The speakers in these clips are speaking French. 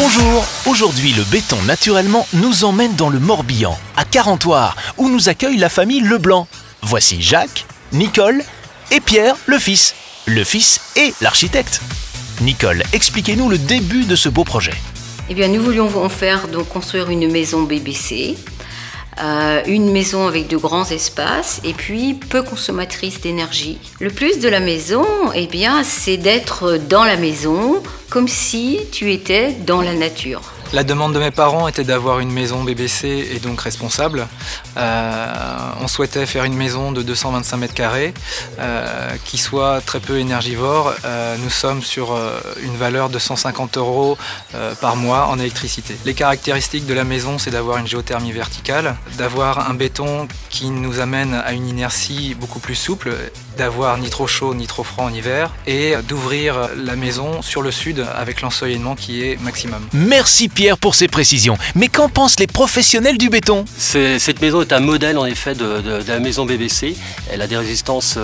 Bonjour, aujourd'hui le béton naturellement nous emmène dans le Morbihan, à Carentoire, où nous accueille la famille Leblanc. Voici Jacques, Nicole et Pierre, le fils et l'architecte. Nicole, expliquez-nous le début de ce beau projet. Eh bien, nous voulions construire une maison BBC, une maison avec de grands espaces et puis peu consommatrice d'énergie. Le plus de la maison, eh bien, c'est d'être dans la maison comme si tu étais dans la nature. La demande de mes parents était d'avoir une maison BBC et donc responsable. On souhaitait faire une maison de 225 mètres carrés qui soit très peu énergivore. Nous sommes sur une valeur de 150 € par mois en électricité. Les caractéristiques de la maison, c'est d'avoir une géothermie verticale, d'avoir un béton qui nous amène à une inertie beaucoup plus souple, d'avoir ni trop chaud ni trop froid en hiver et d'ouvrir la maison sur le sud avec l'ensoleillement qui est maximum. Merci Pierre pour ces précisions. Mais qu'en pensent les professionnels du béton? Cette maison est un modèle en effet de la maison BBC. Elle a des résistances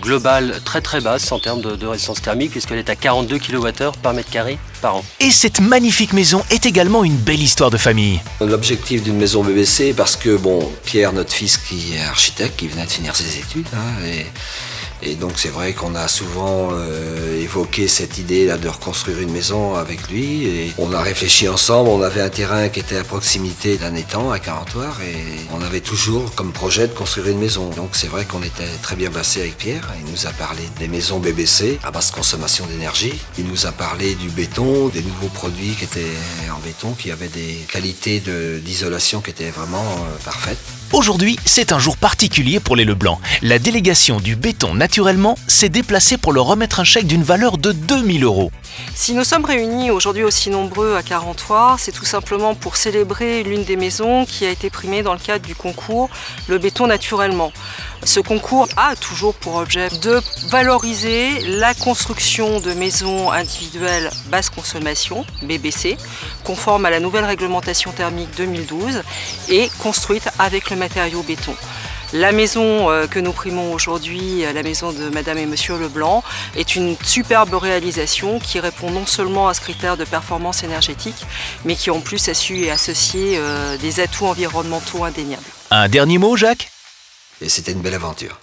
globales très basses en termes de résistance thermique puisqu'elle est à 42 kWh par mètre carré par an. Et cette magnifique maison est également une belle histoire de famille. L'objectif d'une maison BBC, parce que Pierre, notre fils qui est architecte, qui venait de finir ses études, et donc c'est vrai qu'on a souvent évoqué cette idée là de reconstruire une maison avec lui et on a réfléchi ensemble. On avait un terrain qui était à proximité d'un étang à Carentoire et on avait toujours comme projet de construire une maison. Donc c'est vrai qu'on était très bien placé avec Pierre. Il nous a parlé des maisons BBC à basse consommation d'énergie. Il nous a parlé du béton, des nouveaux produits qui étaient en béton, qui avaient des qualités d'isolation qui étaient vraiment parfaites. Aujourd'hui, c'est un jour particulier pour les Leblanc. La délégation du béton naturellement s'est déplacée pour leur remettre un chèque d'une valeur de 2000 €. Si nous sommes réunis aujourd'hui aussi nombreux à Carentoire, c'est tout simplement pour célébrer l'une des maisons qui a été primée dans le cadre du concours Le béton naturellement. Ce concours a toujours pour objet de valoriser la construction de maisons individuelles basse consommation, BBC, conforme à la nouvelle réglementation thermique 2012 et construite avec le matériau béton. La maison que nous primons aujourd'hui, la maison de Madame et Monsieur Leblanc, est une superbe réalisation qui répond non seulement à ce critère de performance énergétique, mais qui en plus a su associer des atouts environnementaux indéniables. Un dernier mot, Jacques? Et c'était une belle aventure.